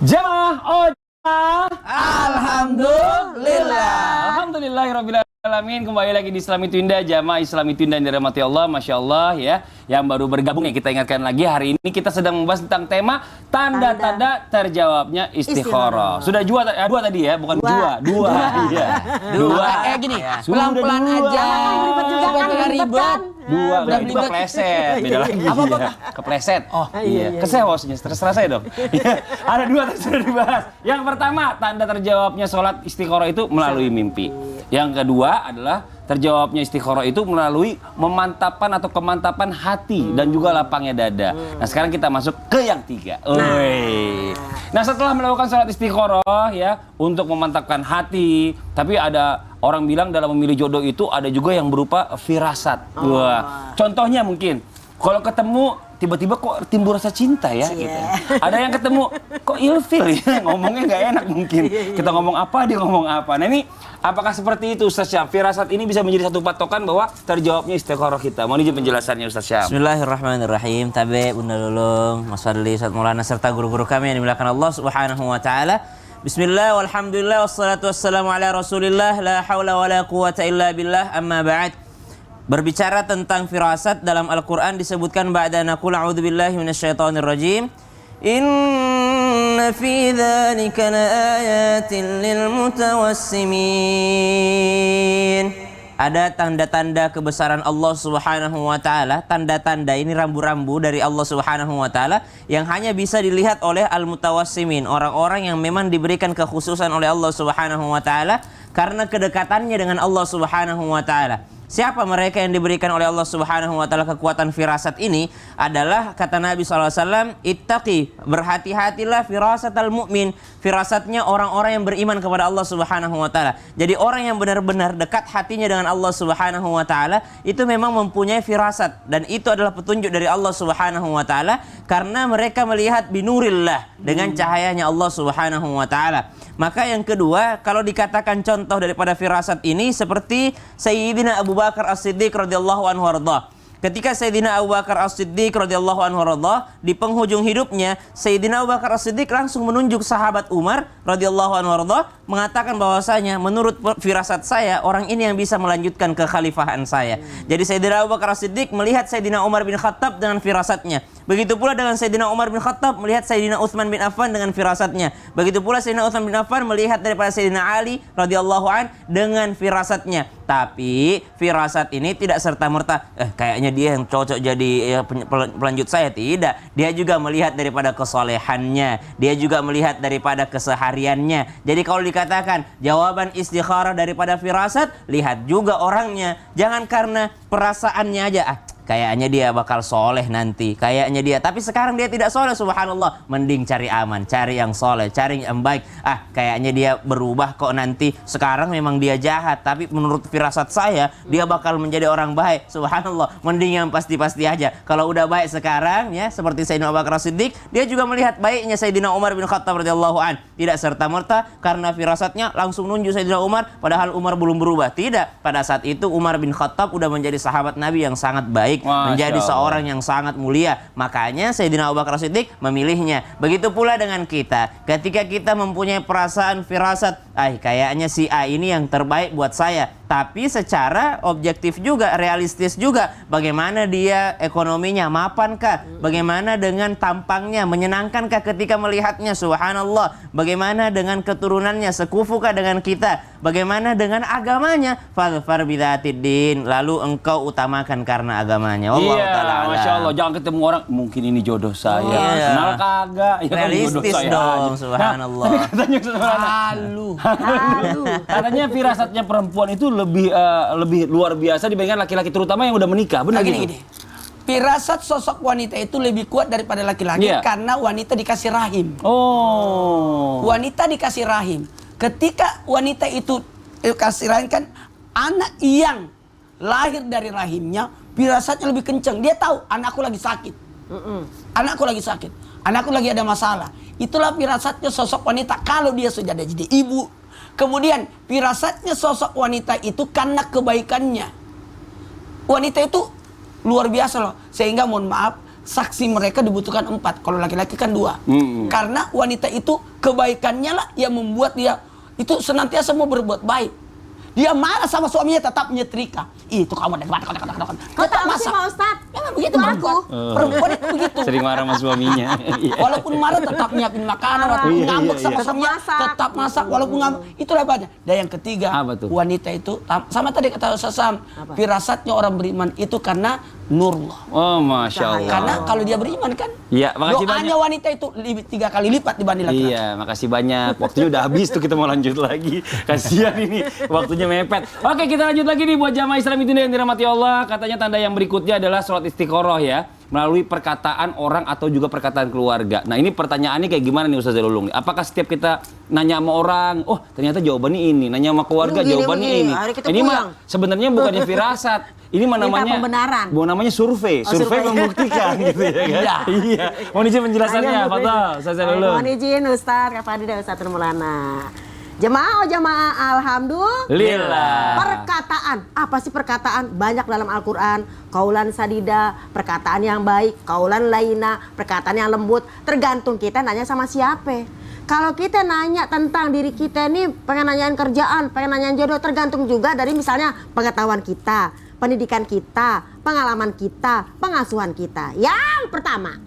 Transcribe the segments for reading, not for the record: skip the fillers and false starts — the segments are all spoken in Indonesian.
Jamaah Alhamdulillah. Alhamdulillahirabbil alamin. Kembali lagi di Islami Twinda, jamaah Islami Twinda yang dirahmati Allah. Masya Allah ya. Yang baru bergabung ya, kita ingatkan lagi, hari ini kita sedang membahas tentang tema tanda-tanda terjawabnya istikharah. Sudah dua tadi ya, bukan dua. Iya. Dua. Gini, Sudah pelan-pelan dua. aja. Ribet juga kan, Ribet. Dua, itu kepleset. Beda lagi. Apa? Kepleset. Oh, iya. Kesewosnya, terserah saya dong. Iya. Ada dua yang sudah dibahas. Yang pertama, tanda terjawabnya sholat istikharah itu melalui mimpi. Yang kedua adalah terjawabnya istikharah itu melalui memantapan atau kemantapan hati dan juga lapangnya dada. Nah, sekarang kita masuk ke yang tiga. Nah, setelah melakukan sholat istikharah ya, untuk memantapkan hati, tapi ada orang bilang dalam memilih jodoh itu ada juga yang berupa firasat. Wah, contohnya mungkin kalau ketemu tiba-tiba kok timbul rasa cinta ya, gitu. Ada yang ketemu kok ilfil ya, ngomongnya nggak enak mungkin. Kita ngomong apa, dia ngomong apa. Nah, ini apakah seperti itu Ustaz Syam? Firasat ini bisa menjadi satu patokan bahwa terjawabnya istikharah kita. Mohon izin penjelasannya Ustaz Syam. Bismillahirrahmanirrahim. Tabe, Bunda Lulung, Mas Fadli, Ustaz Maulana serta guru-guru kami yang dimuliakan Allah Subhanahu wa taala. Bismillah walhamdulillah wassalatu wassalamu ala Rasulillah la haula wala quwata illa billah, amma ba'd. Berbicara tentang firasat dalam Al-Qur'an disebutkan ba'da naqul a'udzubillahi minasyaitonir rajim. Inna fi dzalika laayatin lil mutawassimin. Ada tanda-tanda kebesaran Allah Subhanahu wa taala. Tanda-tanda ini rambu-rambu dari Allah Subhanahu wa taala yang hanya bisa dilihat oleh al-mutawassimin, orang-orang yang memang diberikan kekhususan oleh Allah Subhanahu wa taala karena kedekatannya dengan Allah Subhanahu wa taala. Siapa mereka yang diberikan oleh Allah Subhanahu wa taala kekuatan firasat ini? Adalah kata Nabi SAW, ittaqi, berhati-hatilah firasatal mu'min, firasatnya orang-orang yang beriman kepada Allah Subhanahu wa taala. Jadi orang yang benar-benar dekat hatinya dengan Allah Subhanahu wa taala itu memang mempunyai firasat, dan itu adalah petunjuk dari Allah Subhanahu wa taala karena mereka melihat binurillah, dengan cahayanya Allah Subhanahu wa taala. Maka yang kedua, kalau dikatakan contoh daripada firasat ini seperti Sayyidina Abu Bakar As-Siddiq radhiyallahu anhu warḍah. Ketika Sayyidina Abu Bakar As-Siddiq radhiyallahu anhu warḍah, di penghujung hidupnya, Sayyidina Abu Bakar As-Siddiq langsung menunjuk sahabat Umar radhiyallahu anhu warḍah, mengatakan bahwasanya menurut firasat saya orang ini yang bisa melanjutkan kekhalifahan saya. Jadi Sayyidina Abu Bakar As-Siddiq melihat Sayyidina Umar bin Khattab dengan firasatnya. Begitu pula dengan Sayyidina Umar bin Khattab melihat Sayyidina Utsman bin Affan dengan firasatnya. Begitu pula Sayyidina Utsman bin Affan melihat daripada Sayyidina Ali radhiyallahu an dengan firasatnya. Tapi firasat ini tidak serta-merta kayaknya dia yang cocok jadi pelanjut saya, tidak. Dia juga melihat daripada kesolehannya, dia juga melihat daripada kesehariannya. Jadi kalau dikatakan jawaban istikharah daripada firasat, lihat juga orangnya. Jangan karena perasaannya aja, kayaknya dia bakal soleh nanti, kayaknya dia, tapi sekarang dia tidak soleh, subhanallah. Mending cari aman, cari yang soleh, cari yang baik. Kayaknya dia berubah kok nanti, sekarang memang dia jahat, tapi menurut firasat saya dia bakal menjadi orang baik, subhanallah. Mending yang pasti-pasti aja. Kalau udah baik sekarang ya, seperti Sayyidina Abu Bakar Siddiq, dia juga melihat baiknya Sayyidina Umar bin Khattab radhiyallahu an. Tidak serta-merta karena firasatnya langsung nunjuk Sayyidina Umar, padahal Umar belum berubah. Tidak, pada saat itu Umar bin Khattab udah menjadi sahabat Nabi yang sangat baik, menjadi seorang yang sangat mulia. Makanya Sayyidina Abu Bakar Siddiq memilihnya. Begitu pula dengan kita. Ketika kita mempunyai perasaan firasat, kayaknya si A ini yang terbaik buat saya. Tapi secara objektif juga, realistis juga. Bagaimana dia ekonominya, mapankah? Bagaimana dengan tampangnya, menyenangkankah ketika melihatnya? Subhanallah. Bagaimana dengan keturunannya, sekufukah dengan kita? Bagaimana dengan agamanya? Fadhfar bidzatid din, lalu engkau utamakan karena agamanya. Allah taala. Masya Allah, jangan ketemu orang mungkin ini jodoh saya. Kenal kagak? Ya, realistis dong, subhanallah. Nah, tapi katanya katanya firasatnya perempuan itu lebih luar biasa dibandingkan laki-laki, terutama yang udah menikah. Benar gitu? Firasat sosok wanita itu lebih kuat daripada laki-laki karena wanita dikasih rahim. Wanita dikasih rahim. Ketika wanita itu dikasih rahim, kan anak yang lahir dari rahimnya firasatnya lebih kencang. Dia tahu anakku lagi sakit. Anakku lagi sakit. Anakku lagi ada masalah. Itulah firasatnya sosok wanita kalau dia sudah ada jadi ibu. Kemudian firasatnya sosok wanita itu karena kebaikannya. Wanita itu luar biasa loh. Sehingga mohon maaf, saksi mereka dibutuhkan 4. Kalau laki-laki kan 2. Karena wanita itu kebaikannya lah yang membuat dia itu senantiasa mau berbuat baik. Dia marah sama suaminya tetap nyetrika. Itu kamu Kau tahu sih Pak Ustadz? Memang begitu aku. Perempuan itu begitu. Sering marah sama suaminya. Walaupun marah tetap nyiapin makanan, walaupun ngambek sama suaminya tetap masak, walaupun ngambek. Itulah banyak. Dan yang ketiga, wanita itu sama tadi kata Ustaz Sam, firasatnya orang beriman itu karena nurullah. Oh, Masya Allah. Karena kalau dia beriman kan, iya, makasih doanya banyak. wanita itu 3 kali lipat dibanding laki-laki. Iya, makasih banyak. Waktunya udah habis tuh, kita mau lanjut lagi. Kasihan ini, waktunya mepet. Oke, kita lanjut lagi nih buat jamaah Islam itu yang dirahmati Allah. Katanya tanda yang berikutnya adalah sholat istiqoroh ya, melalui perkataan orang atau juga perkataan keluarga. Nah, ini pertanyaannya kayak gimana nih Ustaz Lulung? Apakah setiap kita nanya sama orang, oh ternyata jawabannya ini, nanya sama keluarga jawabannya ini. Ini mah sebenarnya bukannya firasat. Ini mah namanya pembenaran. Namanya survei. Survei membuktikan gitu ya kan? Iya. Mohon izin penjelasannya, Fadhal, Ustaz Lulung. Mohon izin Ustaz Kafadi dan Ustaz Maulana. Jemaah, alhamdulillah. Perkataan, apa sih perkataan? Banyak dalam Al-Quran. Qaulan sadida, perkataan yang baik. Qaulan laina, perkataan yang lembut. Tergantung kita nanya sama siapa. Kalau kita nanya tentang diri kita nih, pengen nanyain kerjaan, pengen nanyain jodoh, tergantung juga dari misalnya pengetahuan kita, pendidikan kita, pengalaman kita, pengasuhan kita. Yang pertama,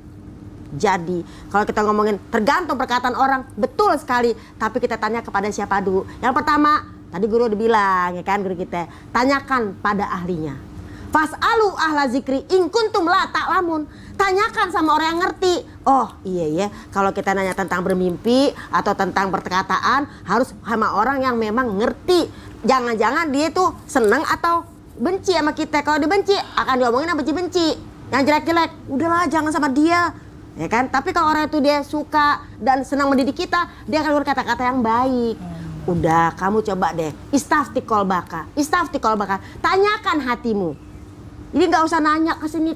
jadi kalau kita ngomongin tergantung perkataan orang, betul sekali. Tapi kita tanya kepada siapa dulu? Yang pertama, tadi guru udah bilang ya kan, guru kita, tanyakan pada ahlinya. Fas'alu ahla zikri in kuntum la ta'lamun. Tanyakan sama orang yang ngerti. Oh iya ya, kalau kita nanya tentang bermimpi atau tentang perkataan, harus sama orang yang memang ngerti. Jangan-jangan dia tuh seneng atau benci sama kita. Kalau dibenci akan diomongin sama benci-benci. Yang jelek-jelek, udahlah jangan sama dia. Ya kan? Tapi kalau orang itu dia suka dan senang mendidik kita, dia akan berkata-kata yang baik. Udah, kamu coba deh istafti kolbaka. Tanyakan hatimu. Jadi nggak usah nanya ke sini.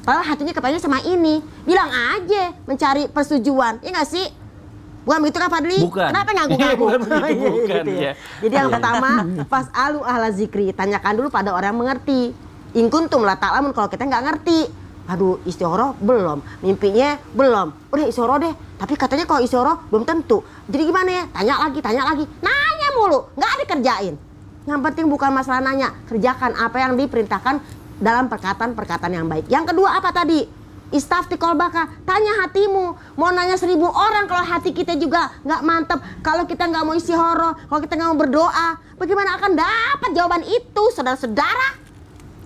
Padahal hatinya kepengen sama ini. Bilang aja mencari persetujuan. Iya nggak sih? Bukan begitu kan Fadli? Bukan. Kenapa ngaku-ngaku? Bukan, gitu ya. Jadi yang pertama, fas'alu ahla zikri. Tanyakan dulu pada orang yang mengerti. In kuntum la ta'lamun, kalau kita nggak ngerti. Aduh, istiqoroh belum, mimpinya belum. Udah istiqoroh deh, tapi katanya kalau istiqoroh belum tentu. Jadi gimana ya? Tanya lagi. Nanya mulu, nggak dikerjain. Yang penting bukan masalah nanya, kerjakan apa yang diperintahkan dalam perkataan-perkataan yang baik. Yang kedua apa tadi? Istafti kolbaka, tanya hatimu. Mau nanya 1000 orang kalau hati kita juga nggak mantap. Kalau kita nggak mau istiqoroh, kalau kita nggak mau berdoa, bagaimana akan dapat jawaban itu, saudara-saudara?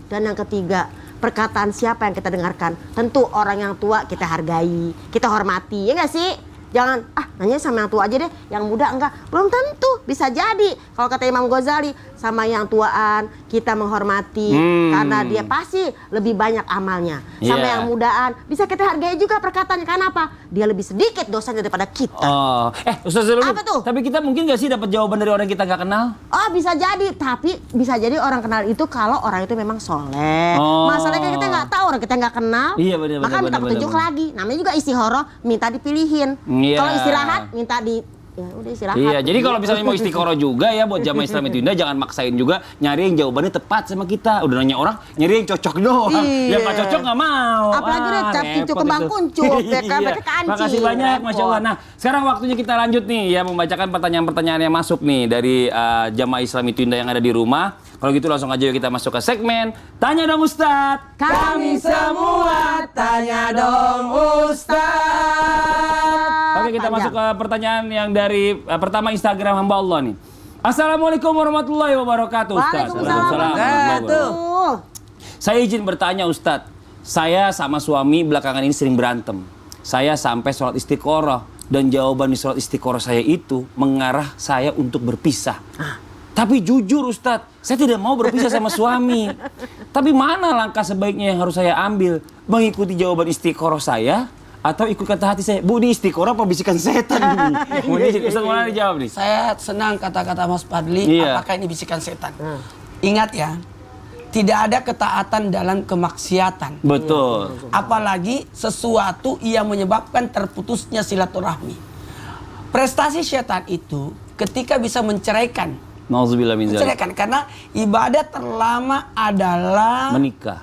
Dan yang ketiga, perkataan siapa yang kita dengarkan? Tentu orang yang tua kita hargai, kita hormati, ya nggak sih? Jangan, nanya sama yang tua aja deh, yang muda enggak. Belum tentu, bisa jadi. Kalau kata Imam Ghazali, sama yang tuaan kita menghormati. Karena dia pasti lebih banyak amalnya. Sama yang mudaan, bisa kita hargai juga perkataannya. Karena apa? Dia lebih sedikit dosanya daripada kita. Oh, Ustaz Lulung, apa tuh? tapi kita mungkin nggak sih dapat jawaban dari orang yang kita nggak kenal? Oh bisa jadi, tapi bisa jadi orang kenal itu kalau orang itu memang soleh. Masalahnya kita nggak tahu, orang kita nggak kenal. Iya benar. Maka minta petunjuk lagi. Namanya juga istihoroh, minta dipilihin. Iya. Kalau istirahat, minta ya udah istirahat. Iya, jadi kalau misalnya mau istiqoroh juga ya buat jamaah Islam itu indah, jangan maksain juga nyari yang jawabannya tepat sama kita. Udah nanya orang, nyari yang cocok doang. Iya. Yang nggak cocok nggak mau. Apalagi udah cap cucu kembang kuncup, ya kan, berarti kancing. Makasih banyak, Masya Allah. Nah, sekarang waktunya kita lanjut nih ya, membacakan pertanyaan-pertanyaan yang masuk nih dari jamaah Islam itu indah yang ada di rumah. Kalau gitu langsung aja yuk kita masuk ke segmen Tanya Dong Ustadz. Kami semua tanya dong Ustadz. Oke, kita masuk ke pertanyaan yang dari pertama Instagram hamba Allah nih. Assalamualaikum warahmatullahi wabarakatuh, Ustaz. Waalaikumsalam warahmatullahi wabarakatuh. Saya izin bertanya, Ustadz. Saya sama suami belakangan ini sering berantem. Saya sampai sholat istiqoroh dan jawaban di sholat istiqoroh saya itu mengarah saya untuk berpisah. Tapi jujur Ustadz, saya tidak mau berpisah sama suami. Tapi mana langkah sebaiknya yang harus saya ambil? Mengikuti jawaban istiqoroh saya atau ikut kata hati saya? Bu, ini istiqoroh apa bisikan setan ini? Ustadz Maulana dijawab nih. Saya senang kata-kata Mas Fadli, apakah ini bisikan setan? Ingat ya, tidak ada ketaatan dalam kemaksiatan. Betul. Apalagi sesuatu yang menyebabkan terputusnya silaturahmi. Prestasi setan itu ketika bisa menceraikan. Nauzubillah min dzalik. Menceraikan, karena ibadah terlama adalah menikah.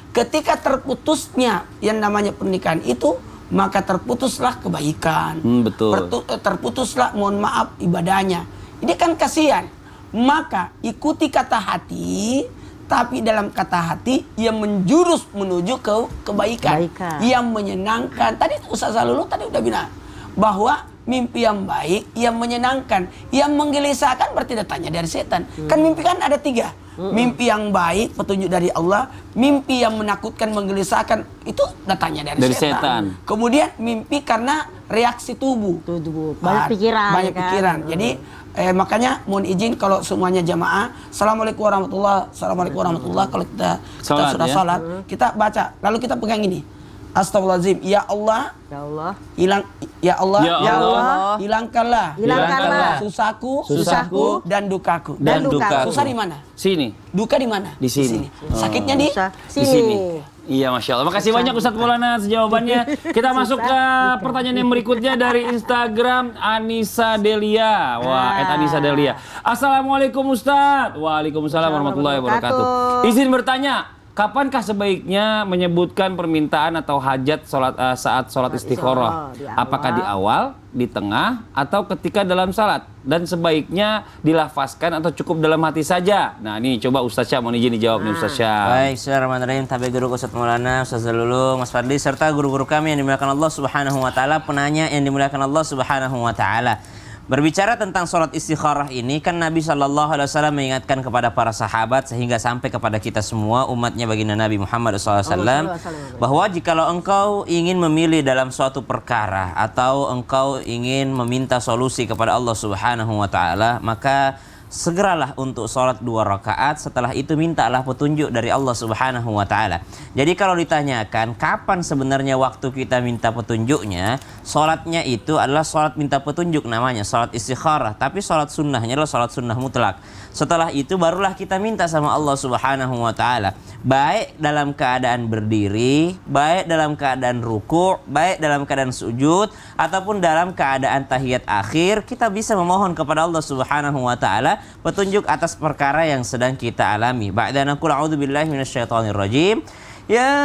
Ketika terputusnya yang namanya pernikahan itu, maka terputuslah kebaikan. Betul. Terputuslah, mohon maaf, ibadahnya. Ini kan kasihan. Maka ikuti kata hati, tapi dalam kata hati yang menjurus menuju ke kebaikan. Yang menyenangkan. Tadi Ustaz Zalulu tadi udah bilang bahwa mimpi yang baik, yang menyenangkan, yang menggelisahkan berarti datangnya dari setan. Kan mimpi kan ada 3. Mimpi yang baik, petunjuk dari Allah. Mimpi yang menakutkan, menggelisahkan, itu datangnya dari setan. Kemudian mimpi karena reaksi tubuh. Banyak pikiran. Banyak pikiran. Jadi makanya mohon izin kalau semuanya jamaah. Assalamualaikum warahmatullahi wabarakatuh. Kalau kita sudah sholat, kita baca. Lalu kita pegang ini. Astagfirullahaladzim. Ya Allah. Ya Allah. Hilangkanlah susahku dan dukaku. Susah di mana? Sini. Duka di mana? Di sini. Sakitnya di sini. Iya, Masya Allah. Makasih banyak Ustadz Maulana jawabannya. Kita masuk ke pertanyaan yang berikutnya dari Instagram Anissa Delia. Wah, Anissa Delia. Assalamualaikum Ustadz. Waalaikumsalam warahmatullahi wabarakatuh. Izin bertanya, kapankah sebaiknya menyebutkan permintaan atau hajat saat sholat istikharah? Apakah di awal, di tengah, atau ketika dalam salat? Dan sebaiknya dilafazkan atau cukup dalam hati saja? Nah, ini coba Ustaz Syah, mohon izin dijawab nih Ustaz Syah. Baik, bismillahirrahmanirrahim. Tabi guru Ustaz Maulana, Ustaz Zalulu, Mas Fadli, serta guru-guru kami yang dimuliakan Allah Subhanahu wa taala, penanya yang dimuliakan Allah Subhanahu wa taala. Berbicara tentang sholat istikharah ini, kan Nabi SAW mengingatkan kepada para sahabat sehingga sampai kepada kita semua umatnya baginda Nabi Muhammad SAW bahwa jikalau engkau ingin memilih dalam suatu perkara atau engkau ingin meminta solusi kepada Allah Subhanahu wa taala, maka segeralah untuk sholat 2 rakaat. Setelah itu mintalah petunjuk dari Allah Subhanahu wa taala. Jadi kalau ditanyakan kapan sebenarnya waktu kita minta petunjuknya, sholatnya itu adalah sholat minta petunjuk, namanya sholat istikharah. Tapi sholat sunnahnya adalah sholat sunnah mutlak. Setelah itu barulah kita minta sama Allah Subhanahu wa taala, baik dalam keadaan berdiri, baik dalam keadaan ruku', baik dalam keadaan sujud, ataupun dalam keadaan tahiyat akhir, kita bisa memohon kepada Allah Subhanahu wa taala petunjuk atas perkara yang sedang kita alami. Ba'da naqul a'udzubillahi minasyaitonir rajim. Ya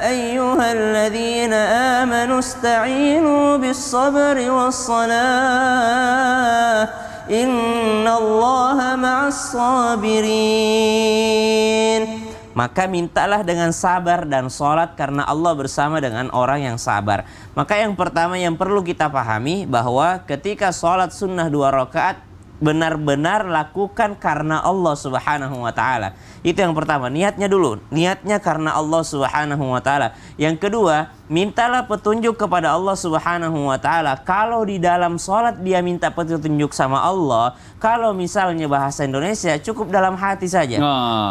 ayyuhalladzina amanu ista'inu bis-sabri was-salah. Innallaha ma'as sabirin. Maka mintalah dengan sabar dan sholat karena Allah bersama dengan orang yang sabar. Maka yang pertama yang perlu kita pahami bahwa ketika sholat sunnah 2 rakaat benar-benar lakukan karena Allah Subhanahu wa taala. Itu yang pertama, niatnya dulu. Niatnya karena Allah Subhanahu wa taala. Yang kedua, mintalah petunjuk kepada Allah Subhanahu wa taala. Kalau di dalam sholat dia minta petunjuk sama Allah, kalau misalnya bahasa Indonesia cukup dalam hati saja.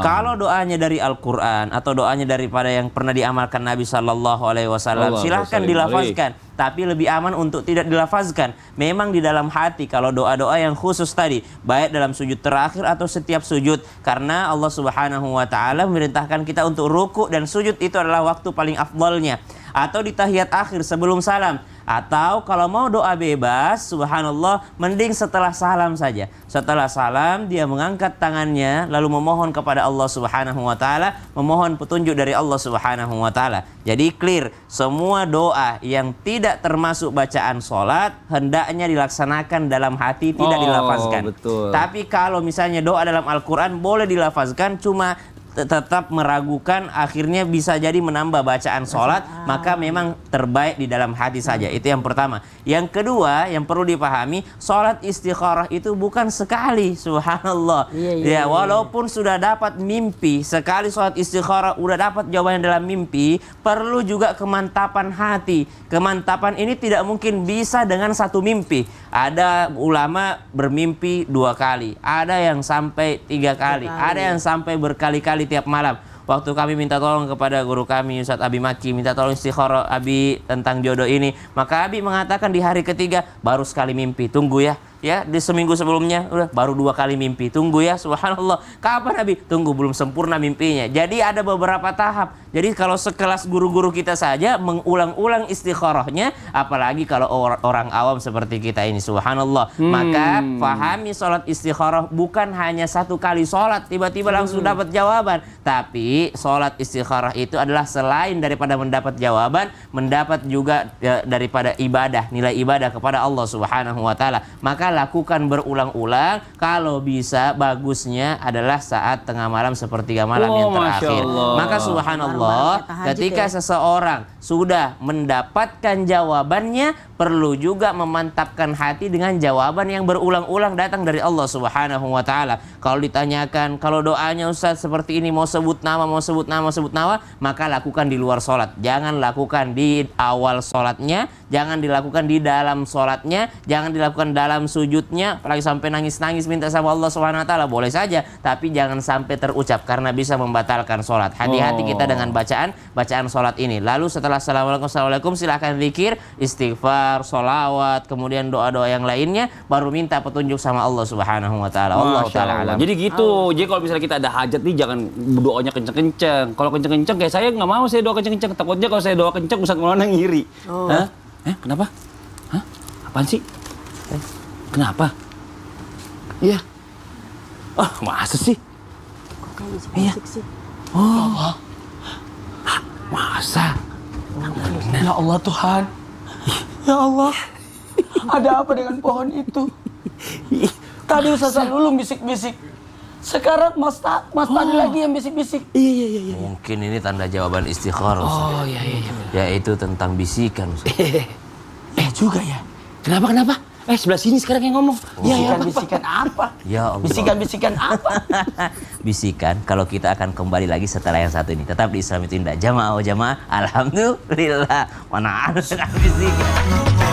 Kalau doanya dari Al-Qur'an atau doanya daripada yang pernah diamalkan Nabi sallallahu alaihi wasallam, silahkan dilafazkan. Tapi lebih aman untuk tidak dilafazkan. Memang di dalam hati kalau doa-doa yang khusus tadi, baik dalam sujud terakhir atau setiap sujud, karena Allah Subhanahu wa taala memerintahkan kita untuk ruku dan sujud, itu adalah waktu paling afdalnya. Atau di tahiyat akhir sebelum salam, atau kalau mau doa bebas, subhanallah, mending setelah salam saja. Setelah salam dia mengangkat tangannya lalu memohon kepada Allah Subhanahu wa taala, memohon petunjuk dari Allah Subhanahu wa taala. Jadi clear, semua doa yang tidak termasuk bacaan sholat hendaknya dilaksanakan dalam hati, tidak dilafazkan. Betul. Tapi kalau misalnya doa dalam Al-Qur'an boleh dilafazkan, cuma tetap meragukan, akhirnya bisa jadi menambah bacaan sholat, maka memang terbaik di dalam hati saja. Itu yang pertama. Yang kedua yang perlu dipahami, sholat istikharah itu bukan sekali, subhanallah. Ya, walaupun sudah dapat mimpi, sekali sholat istikharah udah dapat jawabannya dalam mimpi, perlu juga kemantapan hati. Kemantapan ini tidak mungkin bisa dengan satu mimpi. Ada ulama bermimpi 2 kali, ada yang sampai 3 kali, ada yang sampai berkali-kali tiap malam. Waktu kami minta tolong kepada guru kami Ustadz Abi Maki, minta tolong istikharah Abi tentang jodoh ini, maka Abi mengatakan di hari ketiga baru sekali mimpi. Tunggu ya, ya di seminggu sebelumnya udah baru 2 kali mimpi. Tunggu ya, subhanallah. Kapan Nabi? Tunggu, belum sempurna mimpinya. Jadi ada beberapa tahap. Jadi kalau sekelas guru-guru kita saja mengulang-ulang istikharahnya, apalagi kalau orang awam seperti kita ini, subhanallah. Maka pahami sholat istikharah bukan hanya 1 kali sholat tiba-tiba langsung dapat jawaban, tapi sholat istikharah itu adalah selain daripada mendapat jawaban, mendapat juga daripada ibadah, nilai ibadah kepada Allah Subhanahu wa taala. Maka lakukan berulang-ulang. Kalau bisa bagusnya adalah saat tengah malam sepertiga malam yang terakhir. Maka subhanallah, ketika seseorang sudah mendapatkan jawabannya, perlu juga memantapkan hati dengan jawaban yang berulang-ulang datang dari Allah Subhanahu wa taala. Kalau ditanyakan, kalau doanya Ustaz seperti ini, mau sebut nama, maka lakukan di luar sholat. Jangan lakukan di awal sholatnya, jangan dilakukan di dalam sholatnya, jangan dilakukan dalam sujudnya, apalagi sampai nangis-nangis minta sama Allah Subhanahu wa taala, boleh saja, tapi jangan sampai terucap karena bisa membatalkan sholat. Hati-hati kita dengan bacaan sholat ini. Lalu setelah assalamualaikum silahkan zikir, istighfar, sholawat, kemudian doa-doa yang lainnya, baru minta petunjuk sama Allah Subhanahu wa taala. Allah taala alam. Jadi gitu. Jadi kalau misalnya kita ada hajat nih, jangan doanya kenceng-kenceng. Kalau kenceng-kenceng kayak saya nggak mau saya doa kenceng-kenceng. Takutnya kalau saya doa kenceng Ustaz Maulana ngiri. Hah? Kenapa? Hah? Apaan sih? Kenapa? Iya. Masa sih? Kok kayak Iya. musik sih? Masa? Ya Allah Tuhan. Ya Allah. Ada apa dengan pohon itu? Tadi Ustaz Lulung bisik-bisik. Sekarang Mas Tadi lagi yang bisik-bisik. Iya. Mungkin ini tanda jawaban istikharah. Oh iya. Yaitu tentang bisikan. Juga ya. Kenapa? Sebelah sini sekarang yang ngomong. Bisikan-bisikan apa? Ya Allah. Bisikan-bisikan apa? Bisikan kalau kita akan kembali lagi setelah yang satu ini. Tetap di Islam itu Indah. Jamaah. Alhamdulillah. Mana ada bisikan.